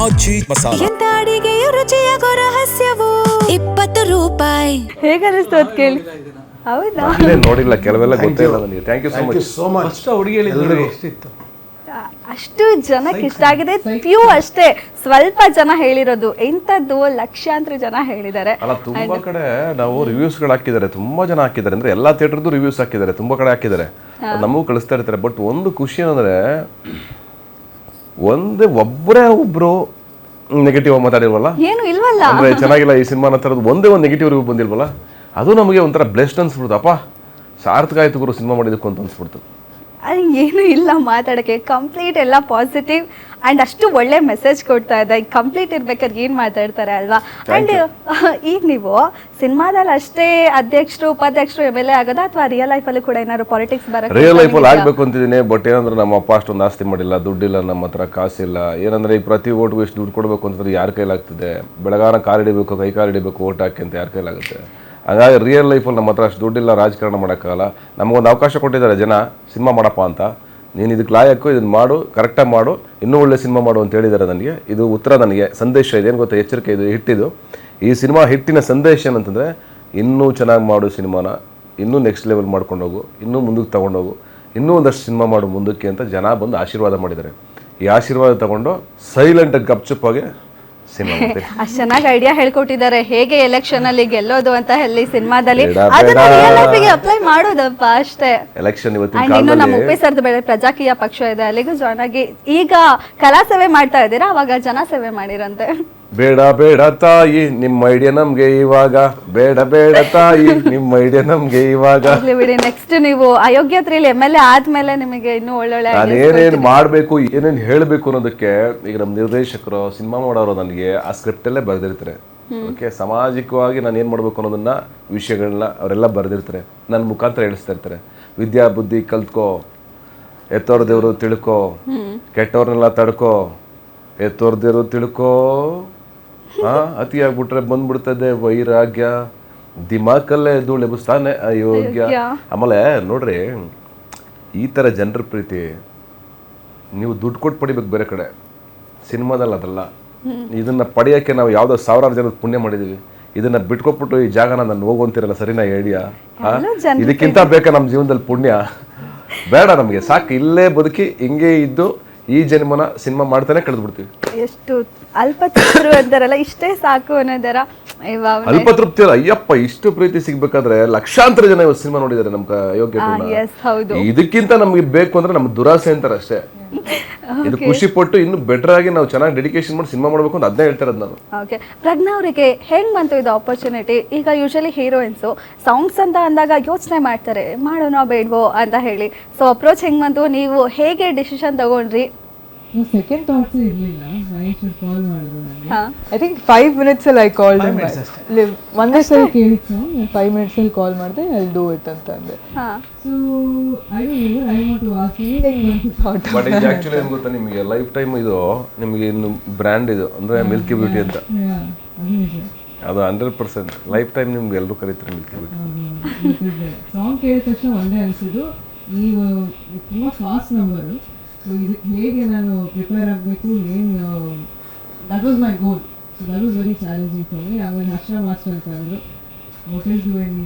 ಆಚಿ ಮಸಾಲ. ಎಂತ ಅಡಿಗೆಯ ರುಚಿಯಾಗೋ ರಹಸ್ಯವು 20 ರೂಪಾಯಿ. ಹೇಗೆ ಅನಿಸ್ತು ಅದು ಕೇಳಿ? ಹೌದಾ? ನೋಡಿಲ್ಲ, ಕೆಲವೆಲ್ಲ ಗೊತ್ತೇ ಇಲ್ಲ ನನಗೆ. Thank you so much. ಅಷ್ಟು ಜನಕ್ಕೆ ಇಷ್ಟ ಆಗಿದೆ. ಫ್ಯೂ ಅಷ್ಟೇ, ಸ್ವಲ್ಪ ಜನ ಹೇಳಿರೋದು, ಎಂಥದ್ದು ಲಕ್ಷಾಂತರ ಜನ ಹೇಳಿದ್ದಾರೆ. ಅಲ್ಲ, ತುಂಬಾ ಕಡೆ ನಾವು ರಿವ್ಯೂಸ್ಗಳು ಹಾಕಿದ್ದಾರೆ, ತುಂಬಾ ಜನ ಹಾಕಿದ್ದಾರೆ. ಅಂದ್ರೆ ಎಲ್ಲಾ ಥಿಯೇಟರ್ದು ರಿವ್ಯೂಸ್ ಹಾಕಿದ್ದಾರೆ, ತುಂಬಾ ಕಡೆ ಹಾಕಿದ್ದಾರೆ, ನಮಗೂ ಕಳಿಸ್ತಾ ಇರ್ತಾರೆ. ಬಟ್ ಒಂದು ಖುಷಿ ಏನಂದ್ರೆ ಒಬ್ರು ನೆಗೆಟಿವ್ ಮಾತಾಡಿಲ್ವಲ್ಲ, ಏನು ಇಲ್ವಲ್ಲ, ಅಂದ್ರೆ ಚೆನ್ನಾಗಿಲ್ಲ ಈ ಸಿನಿಮಾ ತರದ್ದು ಒಂದೇ ಒಂದು ನೆಗೆಟಿವ್ ರಿವ್ಯೂ ಬಂದಿಲ್ವಲ್ಲ, ಅದು ನಮಗೆ ಒಂಥರ ಬ್ಲೆಸ್ಡ್ ಅನ್ಸ್ಬಿಡ್ತು. ಅಪ್ಪ ಸಾರ್ಥಕ ಆಯ್ತು ಗುರು ಸಿನಿಮಾ ಮಾಡಿದಕ್ಕೂ ಅಂತ ಅನ್ಸ್ಬಿಡ್ತು. ಅದು ಏನು ಇಲ್ಲ ಮಾತಾಡೋಕ್ಕೆ, ಕಂಪ್ಲೀಟ್ ಎಲ್ಲ ಪಾಸಿಟಿವ್ ಆ್ಯಂಡ್ ಅಷ್ಟು ಒಳ್ಳೆ ಮೆಸೇಜ್ ಕೊಡ್ತಾ ಇದೆ. ಈಗ ಕಂಪ್ಲೀಟ್ ಇರ್ಬೇಕಾದ್ರೆ ಏನು ಮಾತಾಡ್ತಾರೆ ಅಲ್ವಾ. ಆ್ಯಂಡ್ ಈಗ ನೀವು ಸಿನಿಮಾದಲ್ಲಿ ಅಷ್ಟೇ ಅಧ್ಯಕ್ಷರು ಉಪಾಧ್ಯಕ್ಷರು MLA ಆಗೋದಾ ಅಥವಾ ರಿಯಲ್ ಲೈಫಲ್ಲಿ ಕೂಡ ಏನಾದ್ರು ಪಾಲಿಟಿಕ್ಸ್ ಬರೋದು? ರಿಯಲ್ ಲೈಫಲ್ಲಿ ಆಗ್ಬೇಕು ಅಂತಿದ್ದೀನಿ. ಬಟ್ ಏನಂದ್ರೆ ನಮ್ಮ ಅಪ್ಪ ಅಷ್ಟೊಂದು ಆಸ್ತಿ ಮಾಡಿಲ್ಲ, ದುಡ್ಡಿಲ್ಲ, ನಮ್ಮ ಹತ್ರ ಕಾಸಿಲ್ಲ. ಏನಂದ್ರೆ ಈ ಪ್ರತಿ ಓಟ್ಗೂ ಎಷ್ಟು ದುಡ್ಡು ಕೊಡಬೇಕು ಅಂತಂದ್ರೆ ಯಾರ ಕೈಲಾಗ್ತದೆ? ಬೆಳಗಾನ ಕಾಲು ಹಿಡಿಬೇಕು, ಕೈ ಕಾಲು ಹಿಡಿಬೇಕು, ಓಟ್ ಹಾಕಿ ಅಂತ ಯಾರ ಕೈಲಾಗುತ್ತೆ? ಹಾಗಾಗಿ ರಿಯಲ್ ಲೈಫಲ್ಲಿ ನಮ್ಮ ಹತ್ರ ಅಷ್ಟು ದುಡ್ಡಿಲ್ಲ, ರಾಜಕಾರಣ ಮಾಡೋಕ್ಕಾಗಲ್ಲ. ನಮಗೊಂದು ಅವಕಾಶ ಕೊಟ್ಟಿದ್ದಾರೆ ಜನ, ಸಿನಿಮಾ ಮಾಡಪ್ಪ ಅಂತ. ನೀನು ಇದಕ್ಕೆ ಲಾಯಕ್ಕು, ಇದನ್ನು ಮಾಡು, ಕರೆಕ್ಟಾಗಿ ಮಾಡು, ಇನ್ನೂ ಒಳ್ಳೆ ಸಿನಿಮಾ ಮಾಡು ಅಂತ ಹೇಳಿದ್ದಾರೆ ನನಗೆ. ಇದು ಉತ್ತರ, ನನಗೆ ಸಂದೇಶ ಇದೆ. ಏನು ಗೊತ್ತಾ, ಎಚ್ಚರಿಕೆ ಇದು, ಹಿಟ್ಟಿದು. ಈ ಸಿನಿಮಾ ಹಿಟ್ಟಿನ ಸಂದೇಶ ಏನಂತಂದರೆ, ಇನ್ನೂ ಚೆನ್ನಾಗಿ ಮಾಡು ಸಿನಿಮಾನ, ಇನ್ನೂ ನೆಕ್ಸ್ಟ್ ಲೆವೆಲ್ ಮಾಡ್ಕೊಂಡು ಹೋಗು, ಇನ್ನೂ ಮುಂದಕ್ಕೆ ತೊಗೊಂಡೋಗು, ಇನ್ನೂ ಒಂದಷ್ಟು ಸಿನಿಮಾ ಮಾಡು ಮುಂದಕ್ಕೆ ಅಂತ ಜನ ಬಂದು ಆಶೀರ್ವಾದ ಮಾಡಿದ್ದಾರೆ. ಈ ಆಶೀರ್ವಾದ ತಗೊಂಡು ಸೈಲೆಂಟಾಗಿ ಗಪ್ಚುಪ್ಪಾಗಿ ಸಿನಿಮಾ ಮಾಡ್ತೀವಿ. ಅಷ್ಟು ಚೆನ್ನಾಗಿ ಐಡಿಯಾ ಹೇಳ್ಕೊಟ್ಟಿದ್ದಾರೆ ಹೇಗೆ ಎಲೆಕ್ಷನ್ ಅಲ್ಲಿ ಗೆಲ್ಲೋದು ಅಂತ ಹೇಳಿ ಸಿನಿಮಾದಲ್ಲಿ. ಅದನ್ನ ರಿಯಲ್ ಲೈಫಿಗೆ ಅಪ್ಲೈ ಮಾಡೋದಪ್ಪ ಅಷ್ಟೇ. ಎಲೆಕ್ಷನ್ ಇನ್ನು ನಮ್ಮ ಉಪ್ಪೇಸರ್ದು ಬೇರೆ ಪ್ರಜಾಕೀಯ ಪಕ್ಷ ಇದೆ, ಅಲ್ಲಿಗೂ ಜಾಯ್ನ್ ಆಗಿ ಈಗ ಕಲಾ ಸೇವೆ ಮಾಡ್ತಾ ಇದ್ದೀರಾ, ಅವಾಗ ಜನ ಸೇವೆ ಮಾಡಿರಂತೆ. ಬೇಡ ಬೇಡ ತಾಯಿ ನಿಮ್ಮ ಐಡಿಯಾ ನಮ್ಗೆ ಇವಾಗ, ಬೇಡ ಬೇಡ ತಾಯಿ ನಿಮ್ಮ ಐಡಿಯಾ ನಮ್ಗೆ ಇವಾಗ. ಬಿಡಿ, ನೆಕ್ಸ್ಟ್ ನೀವು ಅಯೋಗ್ಯತ್ರಿಯಲ್ಲಿ MLA ಆದ್ಮೇಲೆ ನಿಮಗೆ ಇನ್ನೂ ಒಳ್ಳೊಳ್ಳೆ ನಾನು ಏನೇನು ಮಾಡಬೇಕು, ಏನೇನು ಹೇಳಬೇಕು ಅನ್ನೋದಕ್ಕೆ ಈಗ ನಮ್ಮ ನಿರ್ದೇಶಕರು, ಸಿನಿಮಾ ಮಾಡೋರು ನನಗೆ ಆ ಸ್ಕ್ರಿಪ್ಟಲ್ಲೇ ಬರೆದಿರ್ತಾರೆ. ಓಕೆ, ಸಾಮಾಜಿಕವಾಗಿ ನಾನು ಏನು ಮಾಡಬೇಕು ಅನ್ನೋದನ್ನ, ವಿಷಯಗಳನ್ನ ಅವರೆಲ್ಲ ಬರೆದಿರ್ತಾರೆ, ನನ್ನ ಮುಖಾಂತರ ಹೇಳಿಸ್ತಾ ಇರ್ತಾರೆ. ವಿದ್ಯಾ ಬುದ್ಧಿ ಕಲ್ತ್ಕೋ, ಎತ್ತೋರ್ ದೇವರು ತಿಳ್ಕೊ, ಕೆಟ್ಟವ್ರನ್ನೆಲ್ಲ ತಡ್ಕೋ, ಎತ್ತೋರ್ ದೇವರು ತಿಳ್ಕೋ, ಅತಿ ಆಗ್ಬಿಟ್ರೆ ಬಂದ್ಬಿಡ್ತದೆ ವೈರಾಗ್ಯ, ದಿಮಾಕಲ್ಲೇ ಧೂಳು ಎಬ್ಬಿಸ್ತಾನೆ ಅಯೋಗ್ಯ. ಆಮೇಲೆ ನೋಡ್ರಿ, ಈ ಥರ ಜನರ ಪ್ರೀತಿ ನೀವು ದುಡ್ಡು ಕೊಟ್ಟು ಪಡಿಬೇಕು ಬೇರೆ ಕಡೆ, ಸಿನಿಮಾದಲ್ಲಿ ಅದಲ್ಲ. ಇದನ್ನ ಪಡೆಯೋಕ್ಕೆ ನಾವು ಯಾವುದೋ ಸಾವಿರಾರು ಜನದ ಪುಣ್ಯ ಮಾಡಿದೀವಿ. ಇದನ್ನ ಬಿಟ್ಕೊಟ್ಬಿಟ್ಟು ಈ ಜಾಗನ ನಾನು ಹೋಗುವಂತಿರಲ್ಲ, ಸರಿನಾ ಐಡಿಯಾ? ಇದಕ್ಕಿಂತ ಬೇಕಾ ನಮ್ಮ ಜೀವನದಲ್ಲಿ ಪುಣ್ಯ? ಬೇಡ ನಮಗೆ, ಸಾಕು ಇಲ್ಲೇ ಬದುಕಿ ಹಿಂಗೆ ಇದ್ದು ಈ ಜನ್ಮನ ಸಿನಿಮಾ ಮಾಡ್ತಾನೆ ಕಳೆದು ಬಿಡ್ತೀವಿ. ಎಷ್ಟು ಅಲ್ಪತೃಪ್ತರು ಅಂತಾರಲ್ಲ, ಇಷ್ಟೇ ಸಾಕು ಅನ್ನೋದರ. ಅಲ್ಪತೃಪ್ತಿ ಅಲ್ಲ, ಅಯ್ಯಪ್ಪ ಇಷ್ಟು ಪ್ರೀತಿ ಸಿಗ್ಬೇಕಾದ್ರೆ ಲಕ್ಷಾಂತರ ಜನ ಇವತ್ತು ಸಿನಿಮಾ ನೋಡಿದ್ದಾರೆ ನಮ್ಮ ಯೋಗ್ಯತೆ. ಇದಕ್ಕಿಂತ ನಮ್ಗೆ ಬೇಕು ಅಂದ್ರೆ ನಮ್ಗೆ ದುರಾಸೆ ಅಂತಾರೆ ಅಷ್ಟೇ. ಇದು ಖುಷಿ ಪಟ್ಟು ಇನ್ನು ಬೆಟರ್ ಆಗಿ ನಾವು ಚೆನ್ನಾಗಿ ಡೆಡಿಕೇಶನ್ ಮಾಡಿ ಸಿನಿಮಾ ಮಾಡ್ಬೇಕು ಅಂತ ಅದನ್ನೇ ಹೇಳ್ತಾ ಇರೋದು ನಾನು. ಓಕೆ, ಪ್ರಜ್ಞಾ ಅವರಿಗೆ ಹೆಂಗ್ ಬಂತು ಇದು ಆಪರ್ಚುನಿಟಿ? ಈಗ ಯೂಶಲಿ ಹೀರೋಯಿನ್ಸು ಸಾಂಗ್ಸ್ ಅಂತ ಅಂದಾಗ ಯೋಚನೆ ಮಾಡ್ತಾರೆ, ಮಾಡೋಣ ಬೇಡವೋ ಅಂತ ಹೇಳಿ. ಸೊ ಅಪ್ರೋಚ್ ಹೆಂಗ್ ಬಂತು, ನೀವು ಹೇಗೆ ಡಿಸಿಷನ್ ತಗೊಂಡ್ರಿ? ಸೆಕೆಂಡ್ ಥಾಟ್ಸ್ ಇರಲಿಲ್ಲ. ಕಾಲ್ ಮಾಡಿದ್ರು ನನಗೆ. ಐ ಥಿಂಕ್ 5 minutes ಅಲ್ಲಿ ಐ ಕಾಲ್ಡ್ ಹಿಮ್. ಒಂದೇ ಸಲ ಕೇಳಿತ್ತು, 5 minutes ಅಲ್ಲಿ ಕಾಲ್ ಮಾಡಿದೆ, ಐ ಡೂ ಇಟ್ ಅಂತ ಅಂದೆ. So I want to ask you thought. But ಇದು ಆಕ್ಚುಲಿ ಏನು ಗೊತ್ತಾ ನಿಮಗೆ, ಲೈಫ್ ಟೈಮ್ ಇದು ನಿಮಗೆ ಇನ್ನು ಬ್ರ್ಯಾಂಡ್ ಇದು ಅಂದ್ರೆ ಮಿಲ್ಕಿ ಬ್ಯೂಟಿ ಅಂತ. ಅದು 100% ಲೈಫ್ ಟೈಮ್ ನಿಮ್ಗೆ ಎಲ್ಲರೂ ಕರೀತಾರೆ ಮಿಲ್ಕಿ ಬ್ಯೂಟಿ. ಸಾಂಗ್ ಕೇಳಿದ ತಕ್ಷಣ ಒಂದೇ ಅನಿಸಿದ್ದು, ನೀವು ತುಂಬ ಫಾಸ್ಟ್ ನಂಬರು. ಸೊ ಇದು ಹೇಗೆ ನಾನು ಪ್ರಿಪೇರ್ ಆಗಬೇಕು, ಏನು that was my goal. So that was very challenging for me. ಆಮೇಲೆ ಹರ್ಷ ಮಾಸ್ಟರ್ ಅಂತ ಹೇಳಿದ್ರು, ವಾಟ್ ಈಸ್ ಯು ಎನಿ